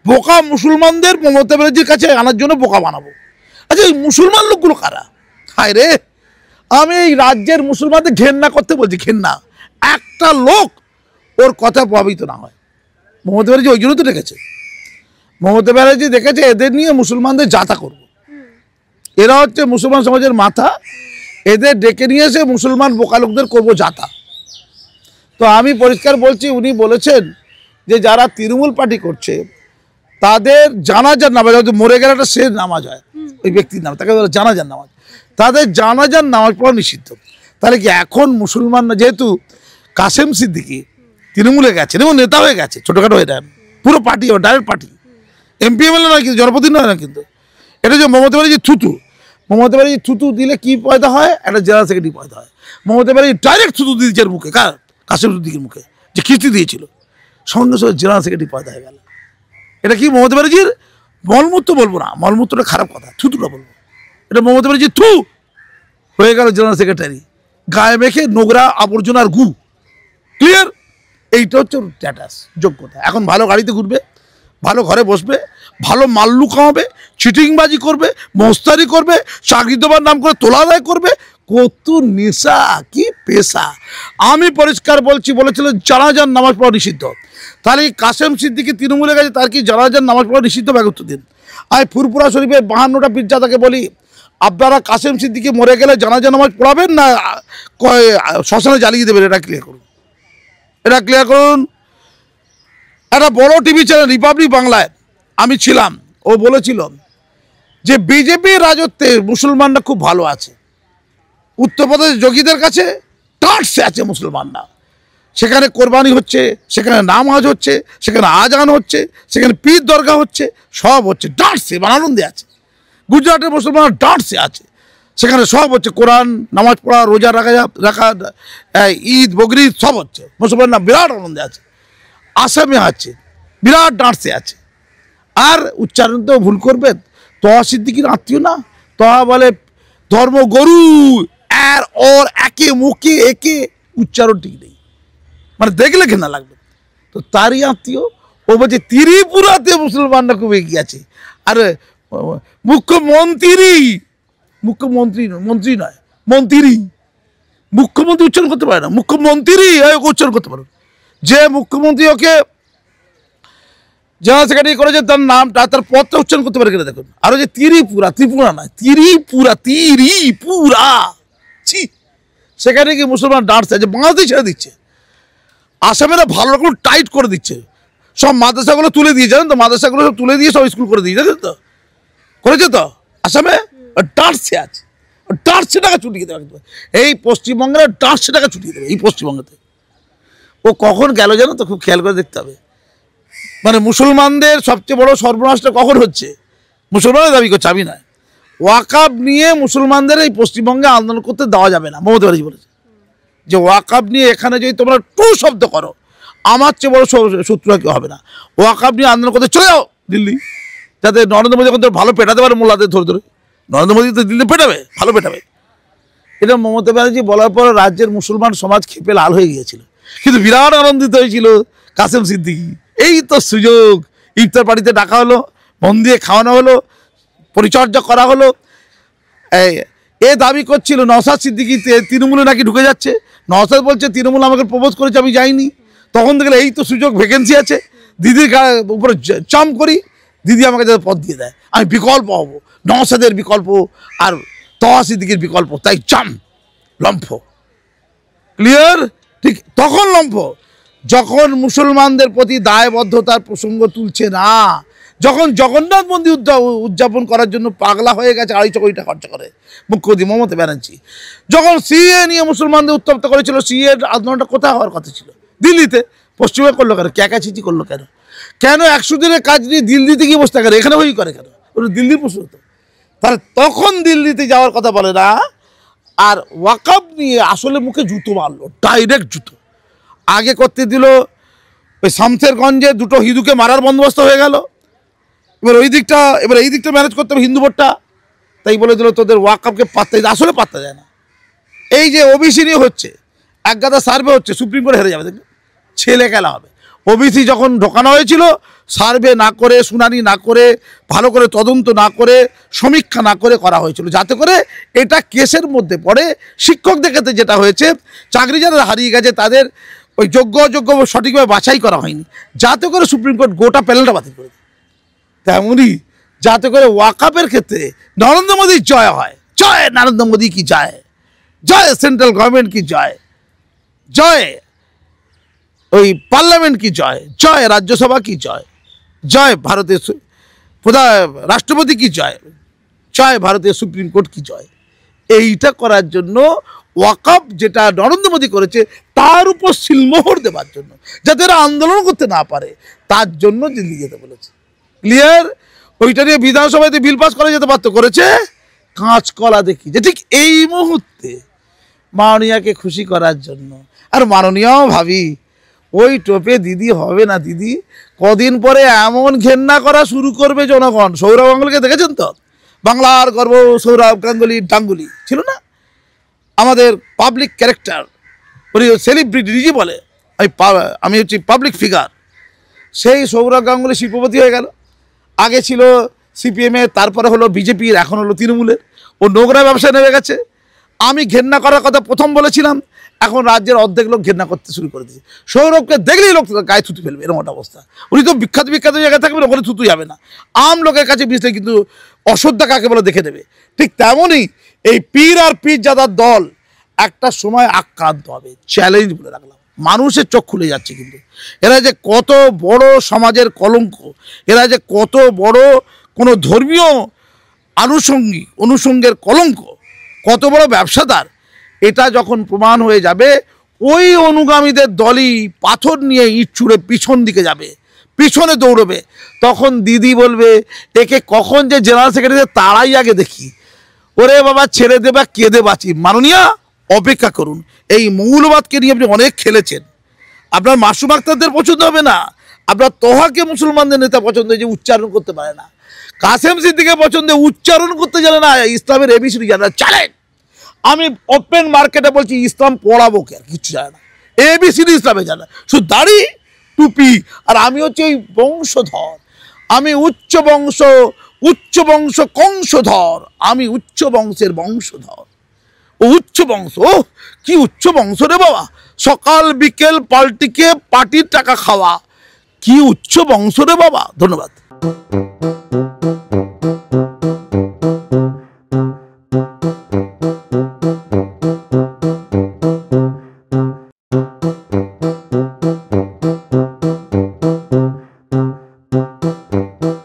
বোকা মুসলমানদের মমতা ব্যানার্জির কাছে আনার জন্য বোকা বানাবো। আচ্ছা এই মুসলমান লোকগুলো কারা? হায় রে, আমি এই রাজ্যের মুসলমানদের ঘেন্না করতে বলছি, ঘেন্না। একটা লোক ওর কথা প্রভাবিত না হয়। মমতা ব্যানার্জি ওই জন্য তো ডেকেছে। মমতা ব্যানার্জি দেখেছে এদের নিয়ে মুসলমানদের যাতা করব, এরা হচ্ছে মুসলমান সমাজের মাথা, এদের ডেকে নিয়ে এসে মুসলমান বোকা লোকদের করবো যাতা। তো আমি পরিষ্কার বলছি, উনি বলেছেন যে যারা তৃণমূল পার্টি করছে তাদের জানাজার নামাজ, হয়তো মরে গেলে একটা সে নামাজ হয় ওই ব্যক্তির নাম, তাকে জানাজার নামাজ, তাদের জানাজার নামাজ পড়া নিষিদ্ধ। তাহলে কি এখন মুসলমানরা, যেহেতু কাসেম সিদ্দিকি তৃণমূলে গেছেন এবং নেতা হয়ে গেছে, ছোটোখাটো এটা পুরো party, direct party, MP MLA নয় কিন্তু, জনপ্রতিনিধি নয় না কিন্তু, এটা যে মমতা ব্যানার্জি থুতু, মমতা ব্যানার্জি থুতু দিলে কি পয়দা হয়? একটা জেনারেল সেক্রেটারি পয়দা হয়। মমতা ব্যানার্জি ডাইরেক্ট থুতু দিয়েছে মুখে, কার? কাসেম সিদ্দিকির মুখে, যে কিস্তি দিয়েছিল, সঙ্গে সঙ্গে জেনারেল সেক্রেটারি পয়দা হয়ে গেল। এটা কি মমতা ব্যানার্জির মলমূত্র বলবো না, মলমূত্রটা খারাপ কথা, থুতুটা বলবো, এটা মমতা ব্যানার্জি থু হয়ে গেল জেনারেল সেক্রেটারি, গায়ে মেখে নোংরা আবর্জনার গু। ক্লিয়ার? এইটা হচ্ছে স্ট্যাটাস, যোগ্যতা। এখন ভালো গাড়িতে ঘুরবে, ভালো ঘরে বসবে, ভালো মাল্লু খাওয়াবে, চিটিংবাজি করবে, মোস্তারি করবে, চাকরি দেওয়ার নাম করে তোলা আদায় করবে, কত নেশা, কি পেশা। আমি পরিষ্কার বলছি, বলেছিল জানাজার নামাজ পড়া নিষিদ্ধ। তাহলে কাসেম সিদ্দিকি তৃণমূলে গেছে, তার কি জানাজার নামাজ পড়া নিষিদ্ধ? ব্যাগত্ব দিন। আমি ফুরপুরা শরীফের 52টা পীরজাদাকে বলি, আপনারা কাসেম সিদ্দিকি মরে গেলে জানাজার নামাজ পড়াবেন না শ্মশানে জ্বালিয়ে দেবেন? এটা ক্লিয়ার করুন, এটা ক্লিয়ার করুন। একটা বড় টিভি চ্যানেল রিপাবলিক বাংলায় আমি ছিলাম, ও বলেছিল যে বিজেপির রাজত্বে মুসলমানরা খুব ভালো আছে, উত্তরপ্রদেশ যোগীদের কাছে টাটসে আছে মুসলমানরা, সেখানে কোরবানি হচ্ছে, সেখানে নামাজ হচ্ছে, সেখানে আজান হচ্ছে, সেখানে পীর দরগা হচ্ছে, সব হচ্ছে, ডাটসে মানে আনন্দে আছে। গুজরাটের মুসলমানরা ডাটসে আছে, সেখানে সব হচ্ছে, কোরআন, নামাজ পড়া, রোজা রাখা, ঈদ বকরিদ সব হচ্ছে, মুসলমানরা বিরাট আনন্দে আছে। আসামে আছে, বিরাট ডাঁটসে আছে। আর উচ্চারণ তো ভুল করবেন, তহা সিদ্দিকির আত্মীয় না, তহা বলে ধর্মগরু, আর ওর একে মুখে একে উচ্চারণ ঠিক নেই, মানে দেখলে ঘেনা লাগবে। তো তারই আত্মীয়, ও বলছে ত্রিপুরাতে মুসলমানরা খুব এগিয়ে আছে। আর মুখ্যমন্ত্রী, মুখ্যমন্ত্রী মন্ত্রী নয়, মন্ত্রী, মুখ্যমন্ত্রী উচ্চারণ করতে পারে না, মুখ্যমন্ত্রী উচ্চারণ করতে পারে। যে মুখ্যমন্ত্রী ওকে জেনারেল সেক্রেটারি করেছে, তার নামটা, তার পদটা উচ্চারণ করতে পারে কিনা দেখুন। আর ওই যে ত্রিপুরা, ত্রিপুরা নয়, ত্রিপুরা, ত্রিপুরা, ছি, সেখানে কি মুসলমান ডাঁটছে, যে বাংলাদেশ ছেড়ে দিচ্ছে। আসামেরা ভালো রকম টাইট করে দিচ্ছে, সব মাদ্রাসাগুলো তুলে দিয়ে, জানেন তো, মাদ্রাসাগুলো সব তুলে দিয়ে সব স্কুল করে দিয়ে, জানেন তো, করেছে তো আসামে। ডাঁটছে আছে, ডাঁটছে টাকা ছুটিয়ে দেবে, এই পশ্চিমবঙ্গের ডাঁটছে টাকা ছুটিয়ে দেবে এই পশ্চিমবঙ্গতে। ও কখন গেল জানো তো, খুব খেয়াল করে দেখতে হবে। মানে মুসলমানদের সবচেয়ে বড় সর্বনাশটা কখন হচ্ছে, মুসলমানের দাবি করছে, আমি নয়। ওয়াকাব নিয়ে মুসলমানদের এই পশ্চিমবঙ্গে আন্দোলন করতে দেওয়া যাবে না, মমতা ব্যানার্জি বলেছে যে ওয়াকাব নিয়ে এখানে যদি তোমরা টু শব্দ করো, আমার চেয়ে বড় শত্রু কেউ হবে না। ওয়াকাব নিয়ে আন্দোলন করতে চলে যাও দিল্লি, যাতে নরেন্দ্র মোদী এখন ভালো পেটাতে পারে মোল্লাদের ধরে ধরে। নরেন্দ্র মোদী তো দিল্লি পেটাবে, ভালো পেটাবে। এটা মমতা ব্যানার্জি বলার পর রাজ্যের মুসলমান সমাজ ক্ষেপে লাল হয়ে গিয়েছিল, কিন্তু বিরাট আনন্দিত হয়েছিল কাসেম সিদ্দিকি। এই তো সুযোগ, ইফতার পার্টিতে ডাকা হলো, মন দিয়ে খাওয়ানো হলো, পরিচর্যা করা হলো। এ দাবি করছিল নওশাদ সিদ্দিকি তৃণমূলে নাকি ঢুকে যাচ্ছে, নওশাদ বলছে তৃণমূল আমাকে প্রপোজ করেছে, আমি যাইনি। তখন দেখলে এই তো সুযোগ, ভ্যাকেন্সি আছে, দিদির উপরে চাম করি, দিদি আমাকে যাতে পদ দিয়ে দেয়, আমি বিকল্প হবো, নওশাদের বিকল্প আর তহা সিদ্দিকির বিকল্প, তাই চাম লম্ফ। ক্লিয়ার? ঠিক তখন লম্ফ যখন মুসলমানদের প্রতি দায়বদ্ধতার প্রসঙ্গ তুলছে না, যখন জগন্নাথ মন্দির উদযাপন করার জন্য পাগলা হয়ে গেছে, 250 কোটি টাকা খরচা করে মুখ্যমন্ত্রী মমতা ব্যানার্জি, যখন সিএ নিয়ে মুসলমানদের উত্তপ্ত করেছিল, সিএ আন্দোলনটা কোথায় হওয়ার কথা ছিল? দিল্লিতে। পশ্চিমবঙ্গে করলো কেন? ক্যাকাচিচি করলো কেন? কেন 100 দিনের কাজ নিয়ে দিল্লিতে গিয়ে বসে থাকে, এখানে হই করে কেন? ওটা দিল্লির প্রশ্ন হতো। তাহলে তখন দিল্লিতে যাওয়ার কথা বলে না। আর ওয়াকাব নিয়ে আসলে মুখে জুতো মারলো, ডাইরেক্ট জুতো। আগে করতে দিল ওই শামসেরগঞ্জে 2টো হিন্দুকে মারার বন্দোবস্ত হয়ে গেল, এবার এই দিকটা ম্যানেজ করতে হবে হিন্দু ভোটটা, তাই বলে দিল তোদের ওয়াকাবকে পাত্তা দিতে। আসলে পাত্তা যায় না। এই যে ওবিসি নিয়ে হচ্ছে, একগাদা সার্ভে হচ্ছে, সুপ্রিম কোর্টে হেরে যাবে, দেখবেন ছেলে খেলা হবে। ওবিসি যখন ঢোকানো হয়েছিল, সার্ভে না করে, শুনানি না করে, ভালো করে তদন্ত না করে, সমীক্ষা না করে করা হয়েছিল, যাতে করে এটা কেসের মধ্যে পড়ে। শিক্ষকদের ক্ষেত্রে যেটা হয়েছে, চাকরি যারা হারিয়ে গেছে তাদের ওই যোগ্য অযোগ্য সঠিকভাবে বাছাই করা হয়নি, যাতে করে সুপ্রিম কোর্ট গোটা প্যানেলটা বাতিল করে দেয়। তেমনই যাতে করে ওয়াকাফের ক্ষেত্রে নরেন্দ্র মোদীর জয় হয়। জয় নরেন্দ্র মোদী কি জয়, জয় সেন্ট্রাল গভর্নমেন্ট কি জয়, জয় ওই পার্লামেন্ট কি জয়, জয় রাজ্যসভা কি জয়, জয় ভারতের প্রধান রাষ্ট্রপতি কি জয়, জয় ভারতের সুপ্রিম কোর্ট কি জয়। এইটা করার জন্য ওয়াকফ যেটা নরেন্দ্র মোদী করেছে তার উপর সিলমোহর দেওয়ার জন্য, যাতে এরা আন্দোলন করতে না পারে, তার জন্য দিল্লি যেতে বলেছে। ক্লিয়ার? ওইটা নিয়ে বিধানসভাতে বিল পাস করা যেতে পারতো, করেছে কাঁচকলা দেখি। যে ঠিক এই মুহূর্তে মাননীয়াকে খুশি করার জন্য, আর মাননীয়াও ভাবি ওই টোপে দিদি হবে না। দিদি কদিন পরে এমন ঘেন্না করা শুরু করবে জনগণ। সৌরভ গাঙ্গুলিকে দেখেছেন তো, বাংলার গর্ব সৌরভ গাঙ্গুলি ডাঙ্গুলি ছিল না, আমাদের পাবলিক ক্যারেক্টার, উনি সেলিব্রিটি নিজে বলে আমি হচ্ছি পাবলিক ফিগার। সেই সৌরভ গাঙ্গুলি শিল্পপতি হয়ে গেল। আগে ছিল সিপিএমের, তারপরে হলো বিজেপির, এখন হলো তৃণমূলের। ও নোংরা ব্যবসায় নেমে গেছে। আমি ঘেন্না করার কথা প্রথম বলেছিলাম, এখন রাজ্যের অর্ধেক লোক ঘেন্না করতে শুরু করে দিয়েছে। সৌরভকে দেখলেই লোক গায়ে থুতু ফেলবে, এরকম একটা অবস্থা। উনি তো বিখ্যাত বিখ্যাত জায়গায় থাকবেন, ওখানে থুতু যাবে না। আম লোকের কাছে মিশলে কিন্তু অশ্রদ্ধা কাকে বলে দেখে দেবে। ঠিক তেমনই এই পীর আর পীরজাদার দল একটা সময় আক্রান্ত হবে, চ্যালেঞ্জ বলে রাখলাম। মানুষের চোখ খুলে যাচ্ছে কিন্তু এরা যে কত বড় সমাজের কলঙ্ক, এরা যে কত বড় কোনো ধর্মীয় অনুষঙ্গের কলঙ্ক, কত বড় ব্যবসাদার, এটা যখন প্রমাণ হয়ে যাবে, ওই অনুগামীদের দলই পাথর নিয়ে ইট ছুঁড়ে পিছন দিকে যাবে, পিছনে দৌড়বে। তখন দিদি বলবে একে কখন যে জেনারেল সেক্রেটারি তারাই আগে দেখি। ওরে বাবা ছেড়ে দেবা কেঁদে বাঁচি। মাননীয়া অপেক্ষা করুন। এই মৌলবাদকে নিয়ে আপনি অনেক খেলেছেন। আপনার মাসুম আক্তারদের পছন্দ হবে না, আপনার তোহাকে মুসলমানদের নেতা পছন্দ, যে উচ্চারণ করতে পারে না। কাসেম সিদ্দিকের পছন্দ, উচ্চারণ করতে জানে না, ইসলামের এবিসিডি জানে না। চালেন, আমি ওপেন মার্কেটে বলছি, ইসলাম পড়াবো কে, আর কিচ্ছু জানে না, এবিসিডি ইসলামে জানে না, শুধু দাড়ি টুপি। আর আমি হচ্ছে ওই বংশধর, আমি উচ্চ বংশ কংসধর, আমি উচ্চ বংশের বংশধর। ও উচ্চ বংশ, ও কি উচ্চ বংশ রে বাবা, সকাল বিকেল পাল্টিকে পার্টির টাকা খাওয়া, কি উচ্চ বংশ রে বাবা। ধন্যবাদ।